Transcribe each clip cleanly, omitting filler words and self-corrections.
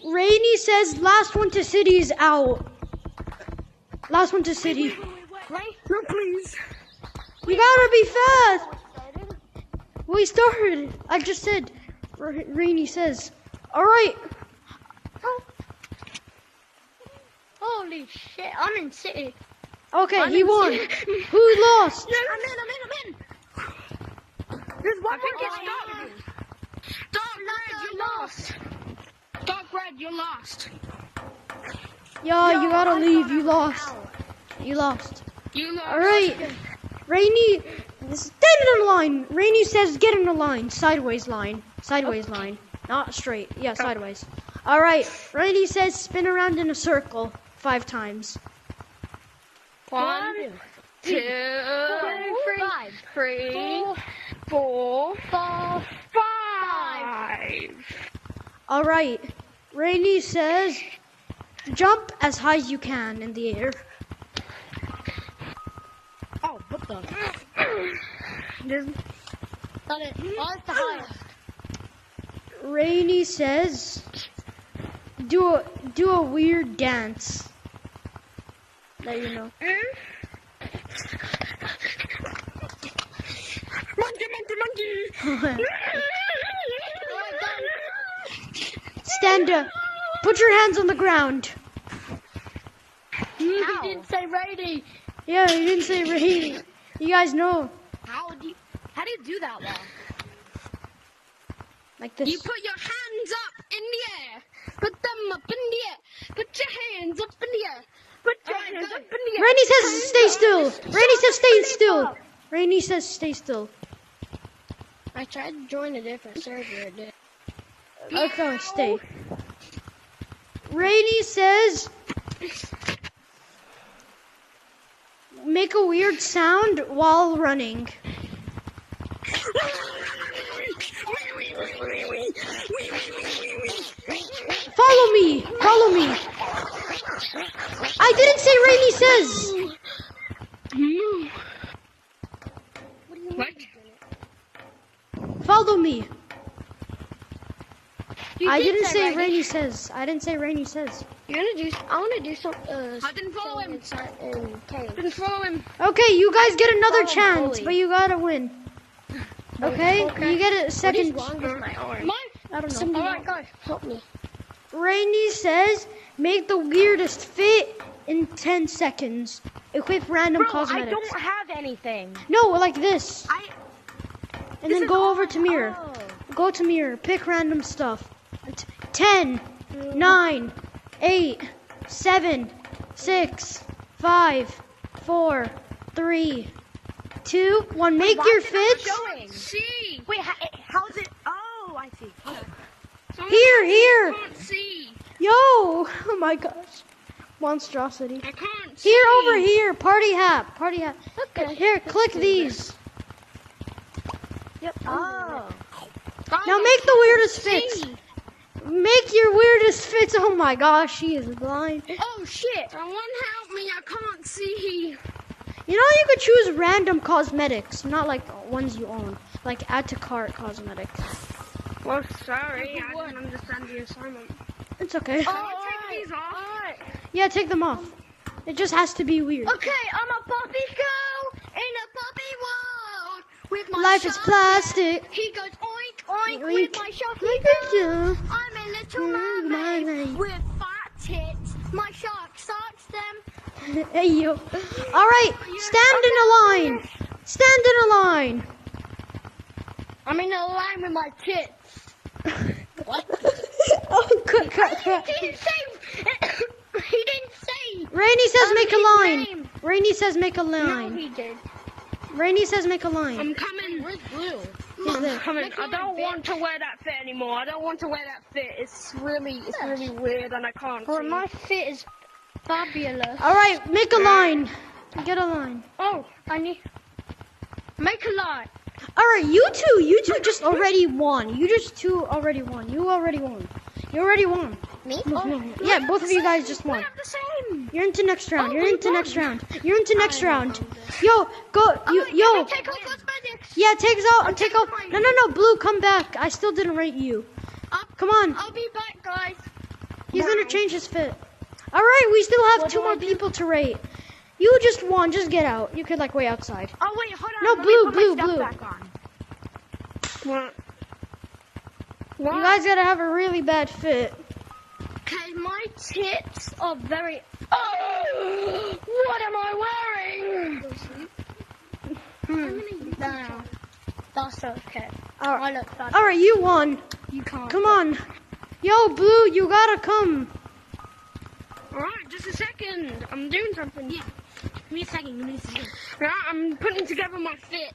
Rainy says last one to city is out. Last one to city. Wait, no, please. You gotta be fast. We started. I just said. Rainy says. All right. Holy shit, I'm in city. Okay, he won. Who lost? I'm in. There's one more game. Dark Red, you lost. Dark Red, you lost. Yeah, you gotta leave. You lost. You lost. You lost. All right. Rainy, stand in a line. Rainy says get in a line. Sideways line. Sideways line. Not straight. Yeah, sideways. All right. Rainy says spin around in a circle 5 times. 1, 2, 3, 4, 5. All right. Rainy says jump as high as you can in the air. Oh, what the? Got it. What's the highest? Rainy says do a weird dance. Let you know. Monkey. Stand up. Put your hands on the ground. He didn't say Rainy. Yeah, you didn't say Rainy. You guys know. How do you do that one? Like this. You put your hands up in the air. Put them up in the air. Put your hands up in the air. Put your hands up in the air. Rainy says stay still. Rainy says stay still. Rainy says stay still. I tried to join a different server. Okay, stay. Rainy says make a weird sound while running. Follow me. Follow me. I didn't say Rainy says. What? Follow me. You I did didn't say Rainy. Rainy says. I didn't say Rainy says. I want to do some. I didn't follow him. Didn't follow him. Okay, you guys get another Follow chance, bully. but you gotta win. Okay? You get a second. What is wrong with my arm? I don't know. Alright, guys, help me. Rainy says make the weirdest fit in 10 seconds. Equip random cosmetics. I don't have anything. No, like this. And then go over to mirror. Oh. Go to mirror. Pick random stuff. 10, 9, 8, 7, 6, 5, 4, 3, 2, 1. Make your fits. See. Wait, how's it? Oh, I see. Here. Can't see. Yo. Oh my gosh. Monstrosity. I can't see. Here, over here. Party hat. Party hat. Okay. Here, click these. Yep. Oh. Now make the weirdest fits. Make your weirdest fits. Oh my gosh, she is blind. Oh shit. Someone help me. I can't see. You know you could choose random cosmetics, not like ones you own. Like add to cart cosmetics. Well, sorry. I didn't understand the assignment. It's okay. Oh, take these off. Yeah, take them off. It just has to be weird. Okay, I'm a puppy girl in a puppy world. With my Life is shark plastic. He goes oink oink Oink. with my sharky Look at girl. you. I'm a little mermaid with fat tits. My shark sucks them. Hey you. All right, stand in a line. Stand in a line. I'm in a line with my tits. What? Oh, cut. He didn't say. He didn't say. Rainy says make a his line. name. Rainy says make a No, line. he did. Rainy says make a line. I'm coming. Where's Blue? He's there. Coming. I don't want to wear that fit anymore. I don't want to wear that fit. It's really weird, and I can't. Well, see. my fit is fabulous. All right, make a line. Get a line. Oh, I need. Make a line. All right, you two just already won. You just two already won. You already won. You already won. Me? Yeah, both of you guys just We won. have the same. You're into next round. Oh, You're we into won. next round. You're into next round. Yo, go. Yo. Take off cosmetics. Yeah, take off. No, Blue, come back. I still didn't rate you. Come on. I'll be back, guys. He's gonna change his fit. Alright, we still have What two do more I do? people to rate. You just won, just get out. You could like wait outside. Oh wait, hold on. No, let blue, me put blue, my stuff blue. back on. What? You guys gotta have a really bad fit. Okay, my tits are very. Oh, what am I wearing? No, that's okay. Alright, I look bad. alright, you won. You can't. Come on. Yo, Blue, you gotta come. Alright, just a second. I'm doing something. Yeah. Give me a second. Yeah, I'm putting together my fit.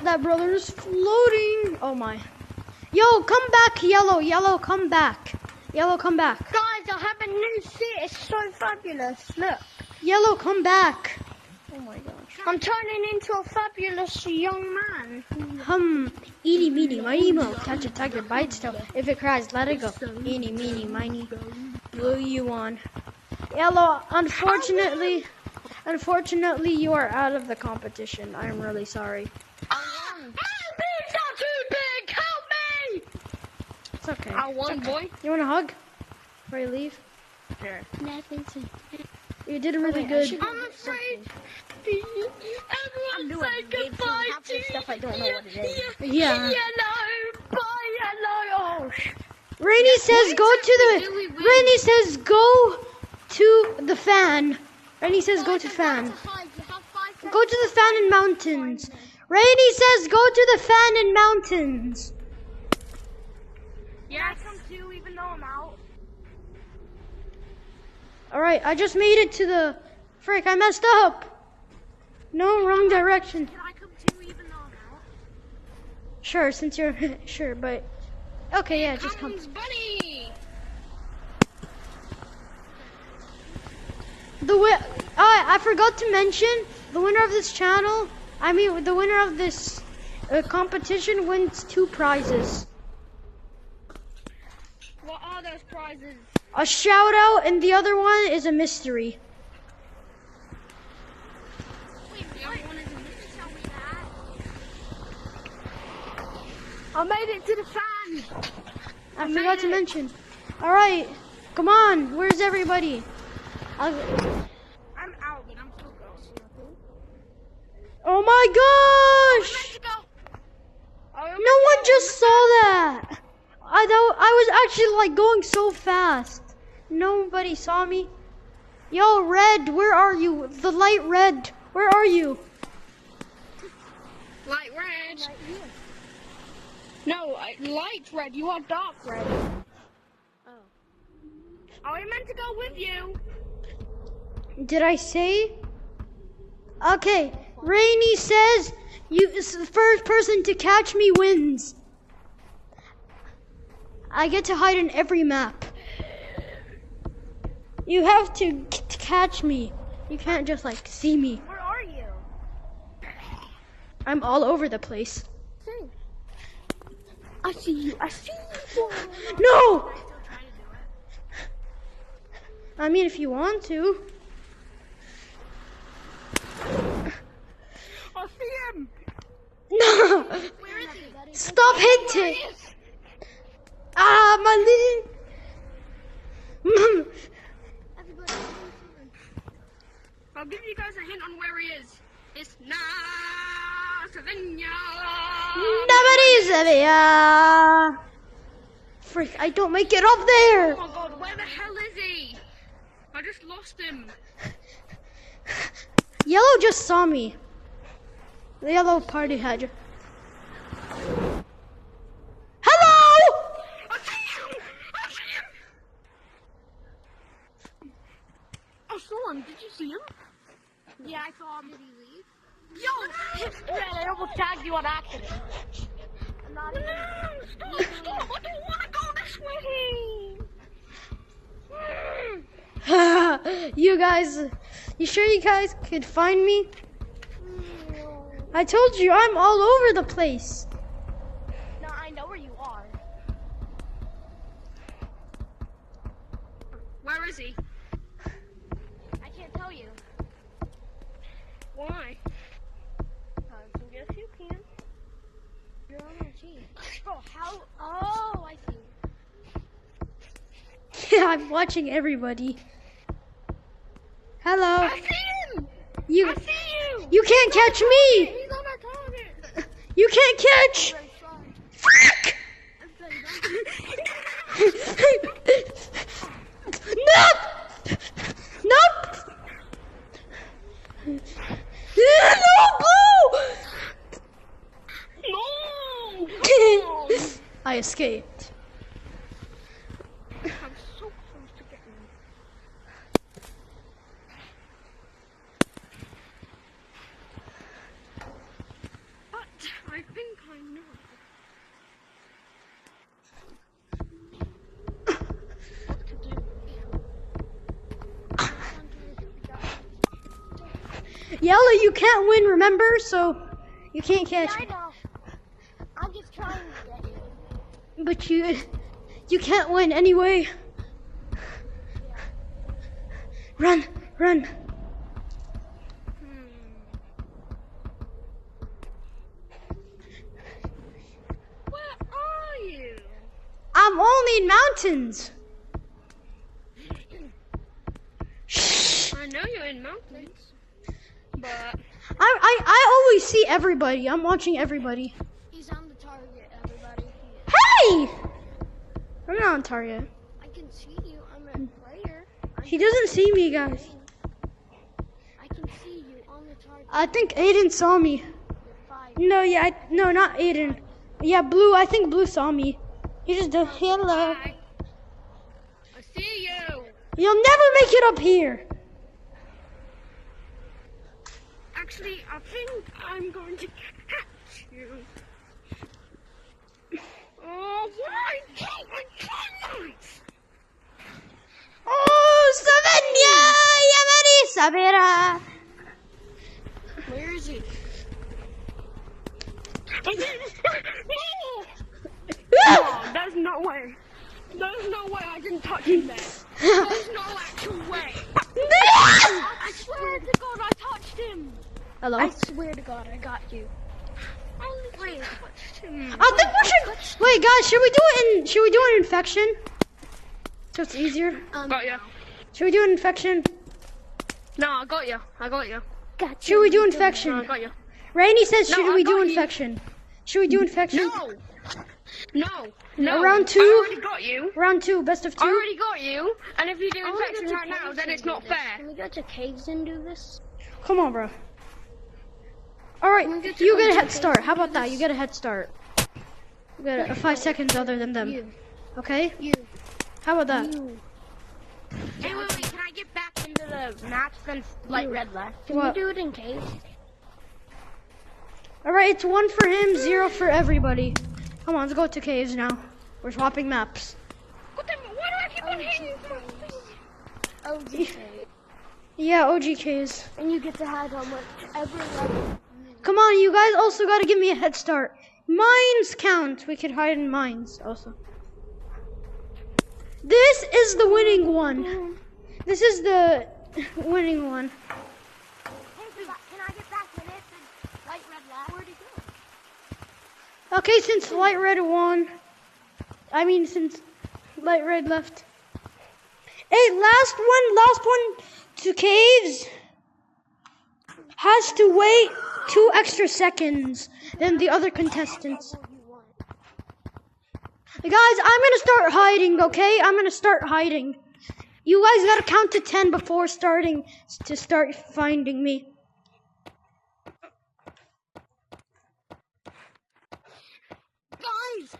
That brother's floating. Oh my. Yo, come back, Yellow. Yellow, come back. Yellow, come back. Guys, I have a new fit. It's so fabulous. Look. Yellow, come back. Oh my gosh. I'm turning into a fabulous young man. Eeny, meeny, miny, mo. Catch a tiger by its tail. If it cries, let it go. Eeny, meeny, miny. Blue, you won. Yellow, unfortunately, you are out of the competition. I'm really sorry. Help me! It's not too big! Help me! It's okay. I won, boy. You want a hug before you leave? Sure. You did really good. I'm afraid. I'm Everyone say goodbye half this stuff I don't know what it is. Yeah. Yellow! Bye, yellow! Oh, Rainy says go to the. Rainy says go to the fan. Rainy says go to fan. Go to the fan in mountains. Rainy says go to the fan in mountains. Yeah, I come too, even though I'm out. Alright, I just made it to the. Frick, I messed up. No, wrong direction. Can I come too, even though I'm out? Sure, since you're. Sure, but. Okay, yeah, just come. Comes Bunny! I forgot to mention the winner of this channel. I mean, the winner of this competition wins 2 prizes: What are those prizes? a shout out, and the other one is a mystery. Wait, the other one is a mystery. Tell me that. I made it to the fan. I forgot to mention. All right, come on. Where's everybody? I'm out, but I'm still going. Oh my gosh! Let's go. No one just saw that. I was actually like going so fast. Nobody saw me. Yo, Red, where are you? The light red, where are you? Light red. No, light red. You are dark red. Oh. I meant to go with you. Did I say? Okay, Rainy says the first person to catch me wins. I get to hide in every map. You have to catch me. You can't just like see me. Where are you? I'm all over the place. I see you. I see you. No! I mean, if you want to. I see him. No! Where is he? Stop hinting! Ah, my little. I'll give you guys a hint on where he is. It's Slovenia. Freak, I don't make it up there! Oh my god, where the hell is he? I just lost him. Yellow just saw me. The yellow party had. Hello! I see him! I see him! I saw him. Did you see him? Yeah, I saw him. Did he leave? Yo! It's red. I almost tagged you on accident. No, stop! I don't want to go this way! You guys, you sure you guys could find me? I told you I'm all over the place. No, I know where you are. Where is he? I can't tell you. Why? Because yes, you can. You're on my team. Oh, Oh, how? Oh, I see. Yeah, I'm watching everybody. Hello. I see him. You. I see you. You can't catch me. He's on our target. You can't catch. Very strong. Fuck. I'm very Nope. Nope. No, Blue. No. I escaped. I'm so close to getting him. But I think I know. What to do. Yellow, you can't win, remember? So you can't catch I me. know. I'm just trying to get you. But you can't win anyway. Run, run. Where are you? I'm only in mountains. Shh. I know you're in mountains, but I always see everybody. I'm watching everybody. he's on the target, everybody. Hey! I'm not on target. I can see you. I'm a player. He doesn't see me, guys. I can see you on the target. I think Aiden saw me. You're 5. No, yeah, no, not Aiden. Yeah, Blue. I think Blue saw me. He just did hello. Hi. I see you. You'll never make it up here. Actually, I think I'm going to catch you. Oh, why? I can't. Oh, Savanya, Yamari Sabira. Where is he? Oh, there's no way. There's no way I didn't touch him there. There's no actual way. I swear to God I touched him. Hello. I swear to God I got you. I literally touched him. I think we should wait, guys. Should we do an infection? So it's easier. Got you. Should we do an infection? No, I got you. I got you. Should we do No, I infection? got you. Rainy says, should No, I we do got you. infection? Should we do infection? No. No. No. Round 2? I already got you. Round 2, best of 2. I already got you. And if you do infection right now, then it's not fair. Can we go to caves and do this? Come on, bro. All right, we go to you get a head caves start. How about that? You get a head start. You get 5 seconds other than them. You. Okay? You. How about that? You. Hey, wait. Can I get back into the match since light red left? Can What? we do it in caves? All right, it's 1 for him, 0 for everybody. Come on, let's go to caves now. We're swapping maps. What the? Why do I keep on hitting you? Oh, Yeah, OGKs. and you get to hide on whatever level. Come on, you guys also got to give me a head start. Mines count. We could hide in mines also. This is the winning one. This is the winning one. Hey, can I get back in it? Light red left. Where'd he go? Okay, since light red won. Since light red left. Hey, last one to caves has to wait 2 extra seconds than the other contestants. Guys, I'm gonna start hiding, okay? I'm gonna start hiding. You guys gotta count to 10 before starting to start finding me. Guys,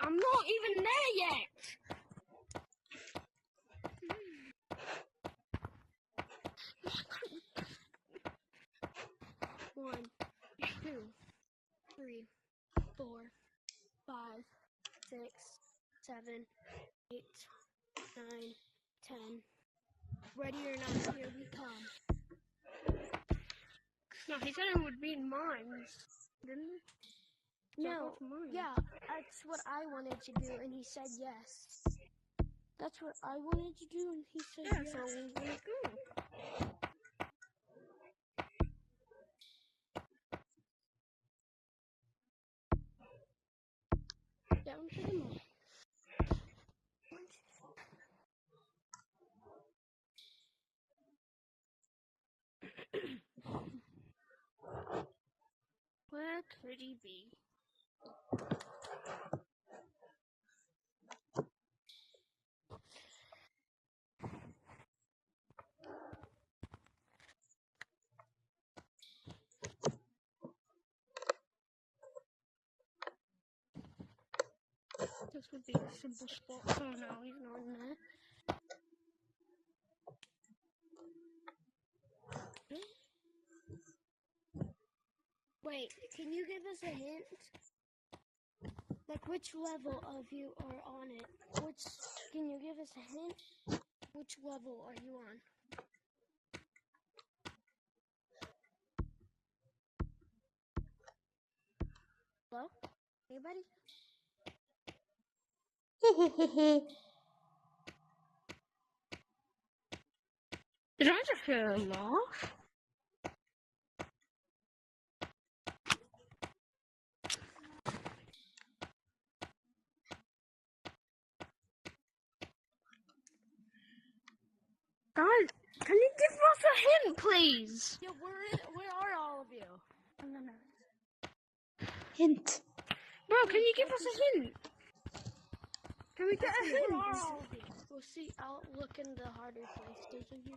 I'm not even there yet. 1, 2, 3, 4, 5, 6, 7, 8, 9, 10. Ready or not, here we come. No, he said it would be in mines, didn't he? No, yeah, that's what I wanted to do, and he said yes. That's what I wanted to do, and he said Yeah, yes. so we're gonna go. down to the mall. Where could he be? This would be a simple spot. Oh no, he's not in there. Wait, can you give us a hint? Like which level of you are on it? Can you give us a hint? Which level are you on? Hello? Anybody? Did I just hear a laugh? Guys, can you give us a hint, please? Yeah, where are all of you? No. Hint. Bro, can you give us a hint? Can we get a Where hint? are all of you? We'll see. I'll look in the harder places of you.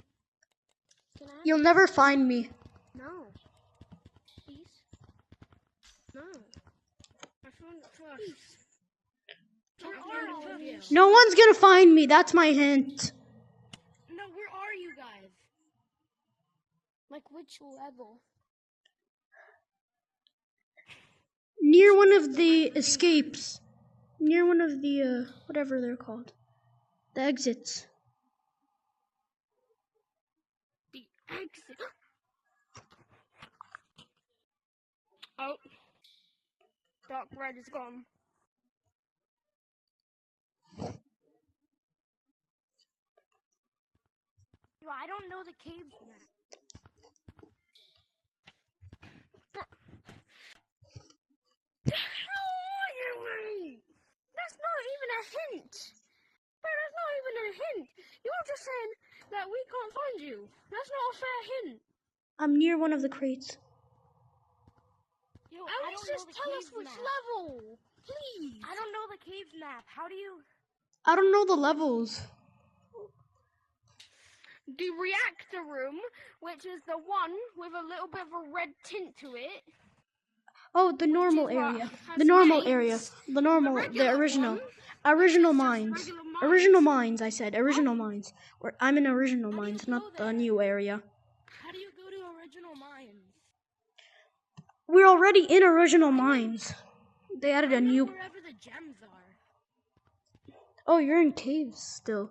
Can I? You'll never find me. No. Please? No. I found it first. Where are all of you? No one's gonna find me. That's my hint. No, where are you guys? Like which level? Near one of the escapes. Near one of the, whatever they're called. The exits. The exit. Oh. Dark red is gone. Yo, I don't know the caves map. How are you, mate? That's not even a hint. Bro, that's not even a hint. You're just saying that we can't find you. That's not a fair hint. I'm near one of the crates. Yo, At least just tell us which level. Please. I don't know the cave map. How do you? I don't know the levels. The reactor room, which is the one with a little bit of a red tint to it. Oh, the normal is what area. has The normal names. area. The normal, the regular original. one, Original just mines. regular mines. Original mines, I said. Original mines. I'm in original mines, go not the there? new area. How do you go to original mines? We're already in original mines. They added a new... Wherever the gems are. Oh, you're in caves still.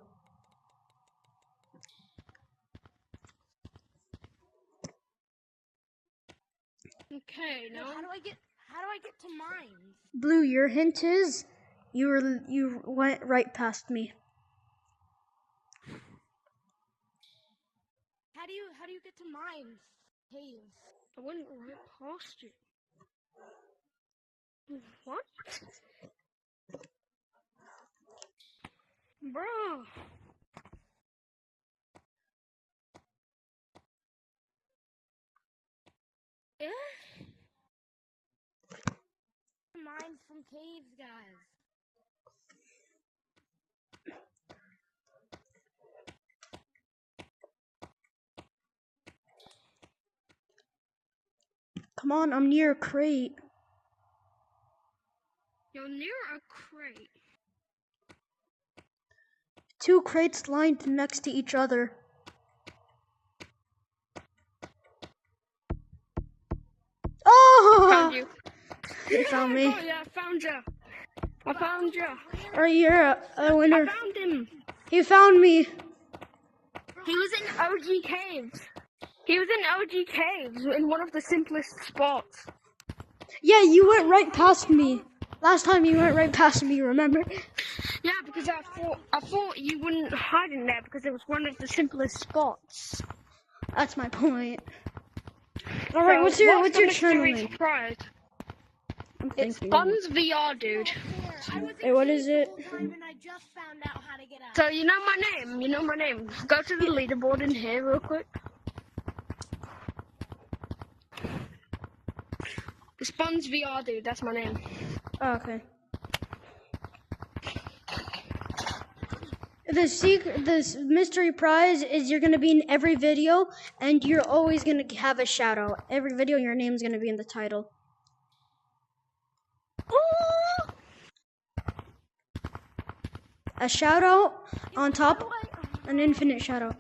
Okay, Yo, now how do I get to mines? Blue, your hint is you went right past me. How do you get to mines? Caves. I went right past you. What? Bro. Yeah? Mines from caves, guys. Come on, I'm near a crate. You're near a crate. 2 crates lined next to each other. Oh! Found you. You found me. Oh yeah, I found you. I found you. Alright, you're a winner. I found him. You found me. He was in OG Caves. He was in OG Caves in one of the simplest spots. Yeah, you went right past me. Last time you went right past me, remember? Yeah, because I thought you wouldn't hide in there because it was one of the simplest spots. That's my point. Alright, what's your channel name? Surprise? I'm It's thinking. Buns VR, dude. Here. I was Wait, what is engaged it? the whole time and I just found out how to get out. So you know my name. You know my name. Go to the leaderboard in here real quick. Spawns VR, dude. That's my name. Oh, okay. This mystery prize is you're gonna be in every video, and you're always gonna have a shout out. Every video, your name's gonna be in the title. A shout out on top, an infinite shout out.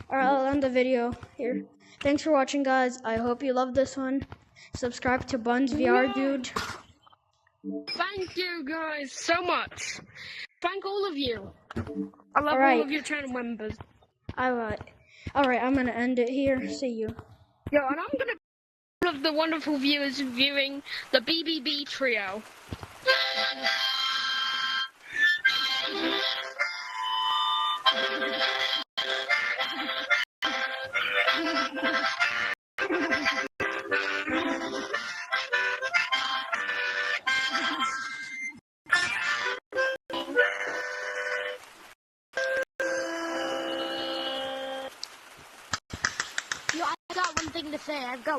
Alright, I'll end the video here. Thanks for watching, guys. I hope you loved this one. Subscribe to Buns VR, dude. Thank you guys so much. Thank all of you. I love Alright. all of your channel members. Alright, I'm gonna end it here. See you. Yo, and I'm gonna all of the wonderful viewers viewing the BBB trio. Yo, I got one thing to say. I've got